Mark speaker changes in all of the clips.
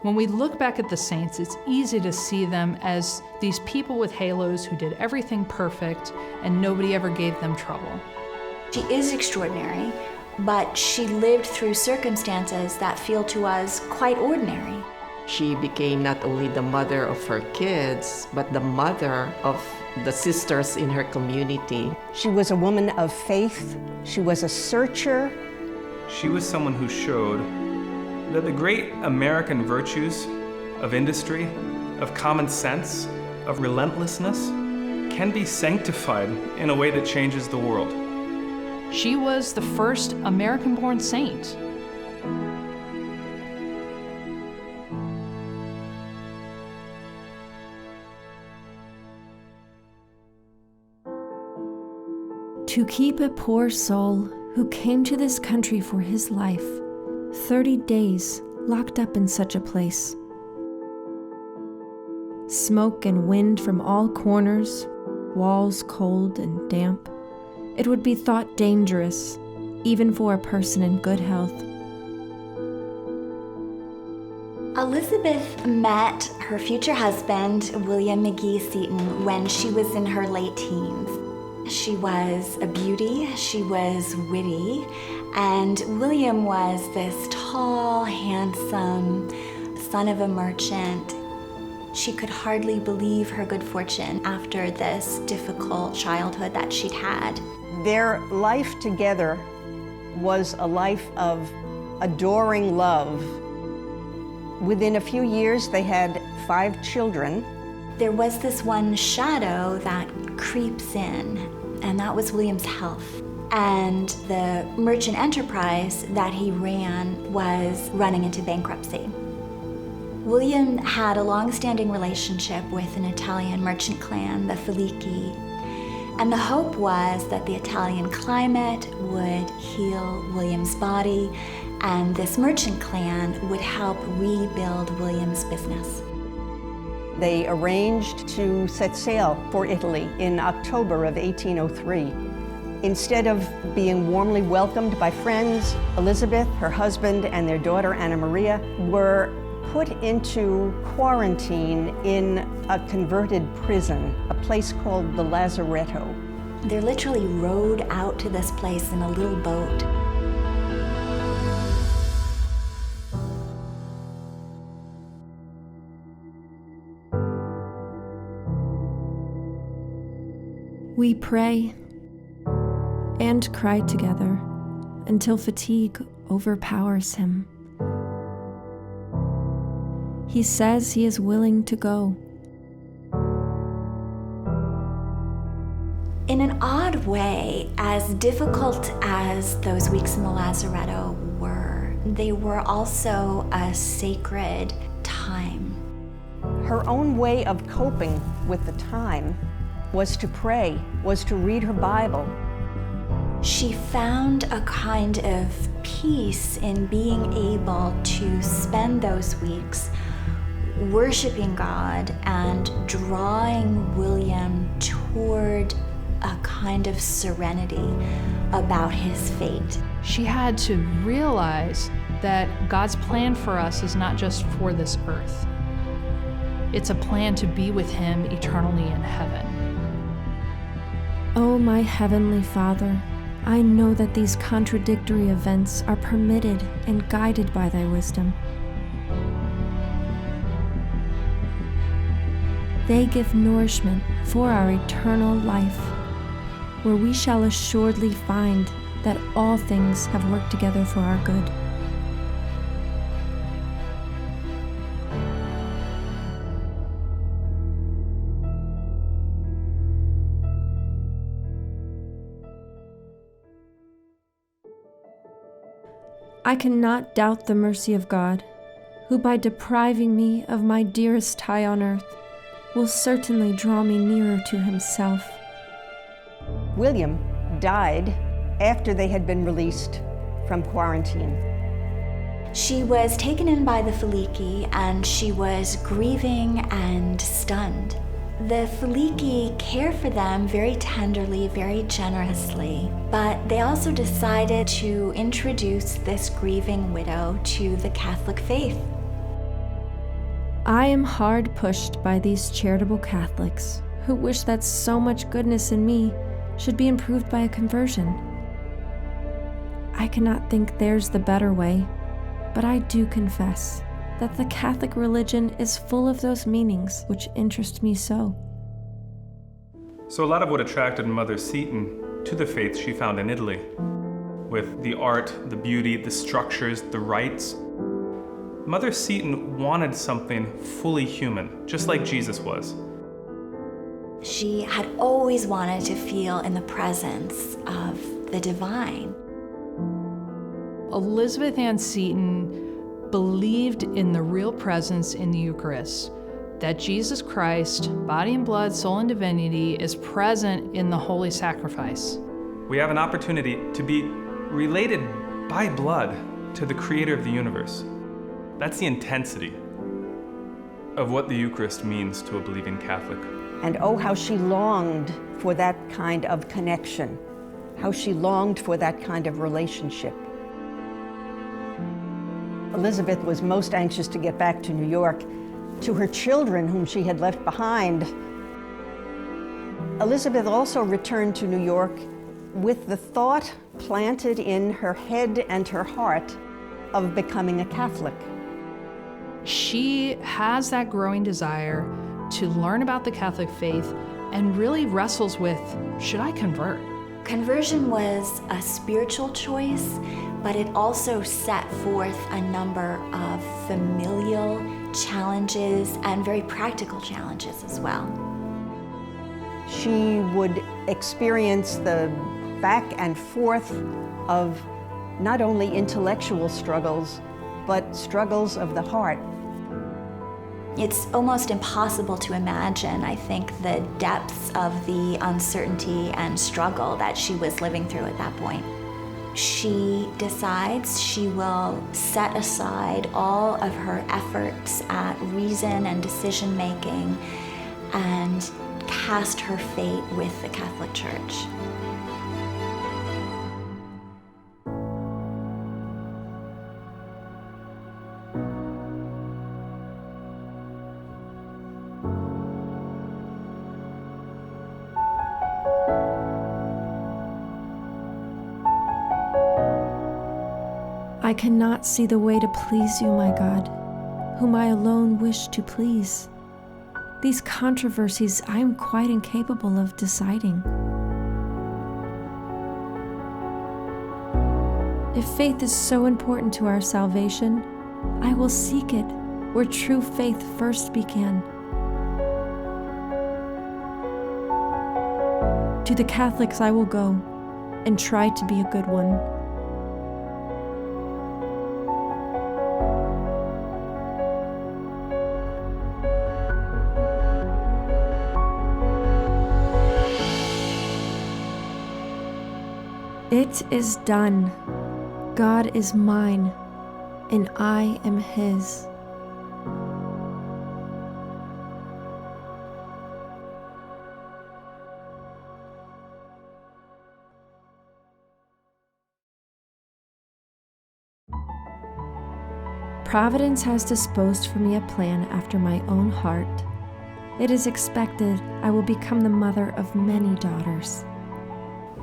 Speaker 1: When we look back at the saints, it's easy to see them as these people with halos who did everything perfect and nobody ever gave them trouble.
Speaker 2: She is extraordinary, but she lived through circumstances that feel to us quite ordinary.
Speaker 3: She became not only the mother of her kids, but the mother of the sisters in her community.
Speaker 4: She was a woman of faith. She was a searcher.
Speaker 5: She was someone who showed that the great American virtues of industry, of common sense, of relentlessness, can be sanctified in a way that changes the world.
Speaker 1: She was the first American-born saint.
Speaker 6: To keep a poor soul who came to this country for his life, 30 days locked up in such a place. Smoke and wind from all corners, walls cold and damp. It would be thought dangerous, even for a person in good health.
Speaker 2: Elizabeth met her future husband, William McGee Seton, when she was in her late teens. She was a beauty, she was witty, and William was this tall, handsome son of a merchant. She could hardly believe her good fortune after this difficult childhood that she'd had.
Speaker 4: Their life together was a life of adoring love. Within a few years, they had 5 children.
Speaker 2: There was this one shadow that creeps in, and that was William's health. And the merchant enterprise that he ran was running into bankruptcy. William had a long-standing relationship with an Italian merchant clan, the Felici, and the hope was that the Italian climate would heal William's body, and this merchant clan would help rebuild William's business.
Speaker 4: They arranged to set sail for Italy in October of 1803. Instead of being warmly welcomed by friends, Elizabeth, her husband, and their daughter Anna Maria were put into quarantine in a converted prison, a place called the Lazaretto.
Speaker 2: They're literally rowed out to this place in a little boat.
Speaker 6: We pray and cry together until fatigue overpowers him. He says he is willing to go.
Speaker 2: In an odd way, as difficult as those weeks in the Lazaretto were, they were also a sacred time.
Speaker 4: Her own way of coping with the time was to pray, was to read her Bible.
Speaker 2: She found a kind of peace in being able to spend those weeks worshiping God and drawing William toward a kind of serenity about his fate.
Speaker 1: She had to realize that God's plan for us is not just for this earth. It's a plan to be with him eternally in heaven.
Speaker 6: Oh, my Heavenly Father, I know that these contradictory events are permitted and guided by thy wisdom. They give nourishment for our eternal life, where we shall assuredly find that all things have worked together for our good. I cannot doubt the mercy of God, who by depriving me of my dearest tie on earth, will certainly draw me nearer to himself.
Speaker 4: William died after they had been released from quarantine.
Speaker 2: She was taken in by the Felici, and she was grieving and stunned. The Felici care for them very tenderly, very generously, but they also decided to introduce this grieving widow to the Catholic faith.
Speaker 6: I am hard pushed by these charitable Catholics who wish that so much goodness in me should be improved by a conversion. I cannot think there's the better way, but I do confess that the Catholic religion is full of those meanings which interest me so.
Speaker 5: So a lot of what attracted Mother Seton to the faith she found in Italy, with the art, the beauty, the structures, the rites. Mother Seton wanted something fully human, just like Jesus was.
Speaker 2: She had always wanted to feel in the presence of the divine.
Speaker 1: Elizabeth Ann Seton believed in the real presence in the Eucharist, that Jesus Christ, body and blood, soul and divinity, is present in the holy sacrifice.
Speaker 5: We have an opportunity to be related by blood to the creator of the universe. That's the intensity of what the Eucharist means to a believing Catholic.
Speaker 4: And oh, how she longed for that kind of connection, how she longed for that kind of relationship. Elizabeth was most anxious to get back to New York, to her children whom she had left behind. Elizabeth also returned to New York with the thought planted in her head and her heart of becoming a Catholic.
Speaker 1: She has that growing desire to learn about the Catholic faith and really wrestles with, should I convert?
Speaker 2: Conversion was a spiritual choice, but it also set forth a number of familial challenges and very practical challenges as well.
Speaker 4: She would experience the back and forth of not only intellectual struggles, but struggles of the heart.
Speaker 2: It's almost impossible to imagine, I think, the depths of the uncertainty and struggle that she was living through at that point. She decides she will set aside all of her efforts at reason and decision making and cast her fate with the Catholic Church.
Speaker 6: I cannot see the way to please you, my God, whom I alone wish to please. These controversies I am quite incapable of deciding. If faith is so important to our salvation, I will seek it where true faith first began. To the Catholics I will go and try to be a good one. It is done. God is mine, and I am His. Providence has disposed for me a plan after my own heart. It is expected I will become the mother of many daughters.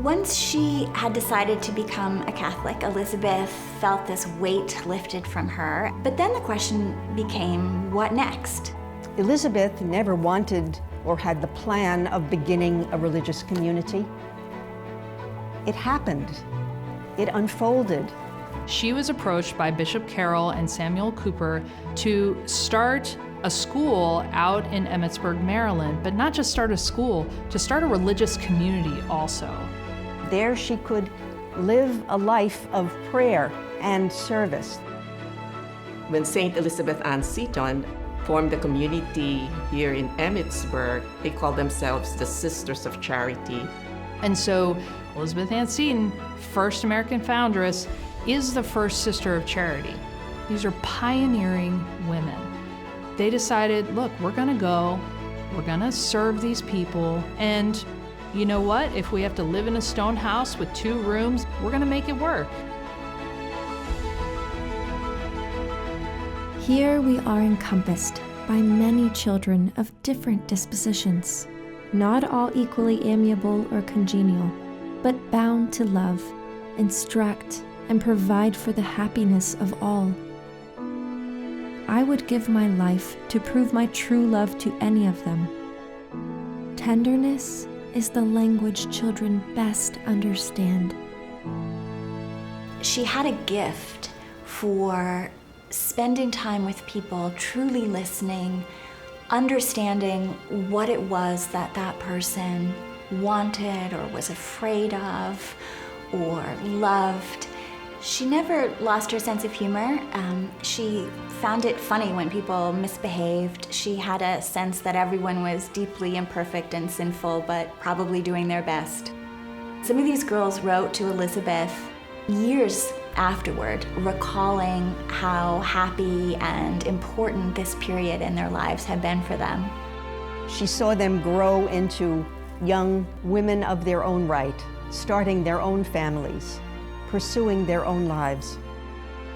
Speaker 2: Once she had decided to become a Catholic, Elizabeth felt this weight lifted from her. But then the question became, what next?
Speaker 4: Elizabeth never wanted or had the plan of beginning a religious community. It happened. It unfolded.
Speaker 1: She was approached by Bishop Carroll and Samuel Cooper to start a school out in Emmitsburg, Maryland, but not just start a school, to start a religious community also.
Speaker 4: There she could live a life of prayer and service.
Speaker 3: When St. Elizabeth Ann Seton formed a community here in Emmitsburg, they called themselves the Sisters of Charity.
Speaker 1: And so Elizabeth Ann Seton, first American foundress, is the first Sister of Charity. These are pioneering women. They decided, look, we're gonna go, we're gonna serve these people, and you know what? If we have to live in a stone house with 2 rooms, we're gonna make it work.
Speaker 6: Here we are encompassed, by many children of different dispositions, not all equally amiable or congenial, but bound to love, instruct, and provide for the happiness of all. I would give my life to prove my true love to any of them. Tenderness is the language children best understand.
Speaker 2: She had a gift for spending time with people, truly listening, understanding what it was that that person wanted or was afraid of or loved. She never lost her sense of humor. She found it funny when people misbehaved. She had a sense that everyone was deeply imperfect and sinful, but probably doing their best. Some of these girls wrote to Elizabeth years afterward, recalling how happy and important this period in their lives had been for them.
Speaker 4: She saw them grow into young women of their own right, starting their own families, pursuing their own lives.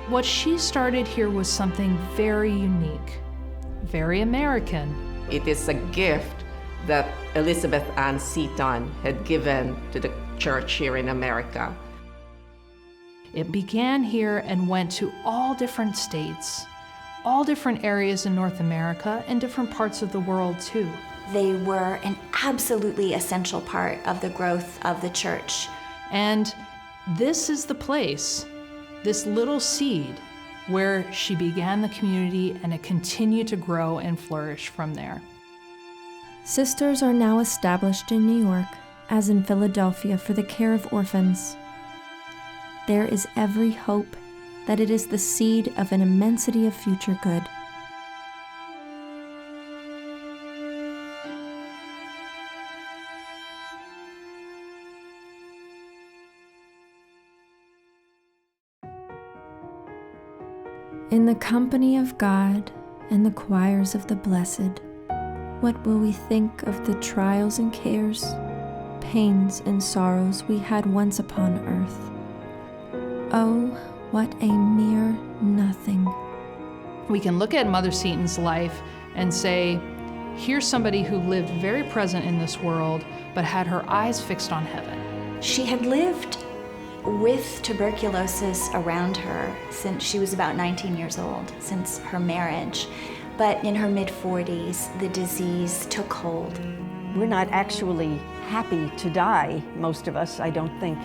Speaker 1: What she started here was something very unique, very American.
Speaker 3: It is a gift that Elizabeth Ann Seton had given to the church here in America.
Speaker 1: It began here and went to all different states, all different areas in North America, and different parts of the world too.
Speaker 2: They were an absolutely essential part of the growth of the church.
Speaker 1: And this is the place, this little seed, where she began the community, and it continued to grow and flourish from there.
Speaker 6: Sisters are now established in New York, as in Philadelphia, for the care of orphans. There is every hope that it is the seed of an immensity of future good. In the company of God and the choirs of the blessed, what will we think of the trials and cares, pains and sorrows we had once upon earth? Oh, what a mere nothing.
Speaker 1: We can look at Mother Seton's life and say, here's somebody who lived very present in this world, but had her eyes fixed on heaven.
Speaker 2: She had lived with tuberculosis around her since she was about 19 years old, since her marriage. But in her mid-40s, the disease took hold.
Speaker 4: We're not actually happy to die, most of us, I don't think.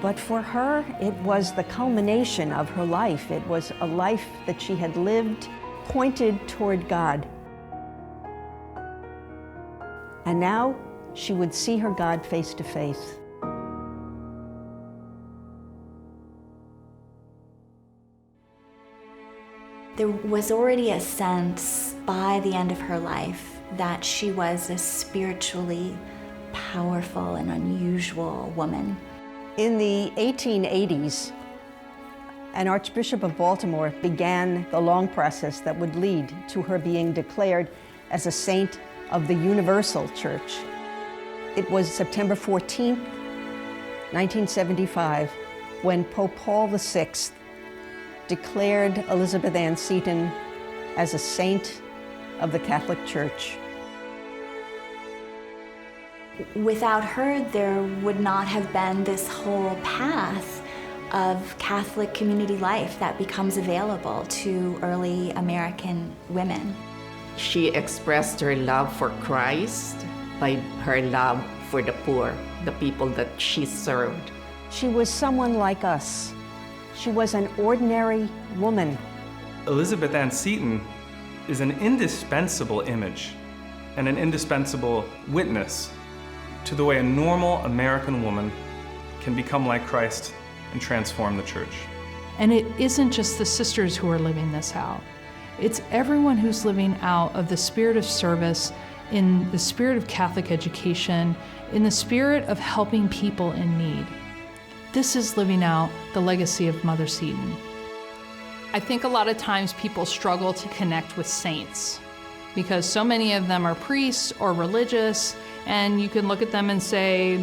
Speaker 4: But for her, it was the culmination of her life. It was a life that she had lived, pointed toward God. And now she would see her God face to face.
Speaker 2: There was already a sense by the end of her life that she was a spiritually powerful and unusual woman.
Speaker 4: In the 1880s, an Archbishop of Baltimore began the long process that would lead to her being declared as a saint of the Universal Church. It was September 14th, 1975, when Pope Paul VI declared Elizabeth Ann Seton as a saint of the Catholic Church.
Speaker 2: Without her, there would not have been this whole path of Catholic community life that becomes available to early American women.
Speaker 3: She expressed her love for Christ by her love for the poor, the people that she served.
Speaker 4: She was someone like us. She was an ordinary woman.
Speaker 5: Elizabeth Ann Seton is an indispensable image and an indispensable witness to the way a normal American woman can become like Christ and transform the church.
Speaker 1: And it isn't just the sisters who are living this out. It's everyone who's living out of the spirit of service, in the spirit of Catholic education, in the spirit of helping people in need. This is living out the legacy of Mother Seton. I think a lot of times people struggle to connect with saints because so many of them are priests or religious, and you can look at them and say,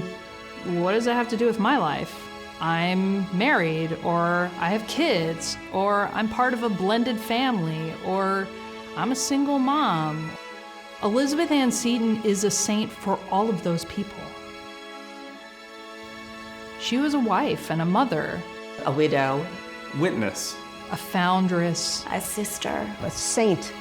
Speaker 1: what does that have to do with my life? I'm married, or I have kids, or I'm part of a blended family, or I'm a single mom. Elizabeth Ann Seton is a saint for all of those people. She was a wife and a mother,
Speaker 3: A widow,
Speaker 5: Witness.
Speaker 1: a foundress,
Speaker 2: A sister.
Speaker 4: A saint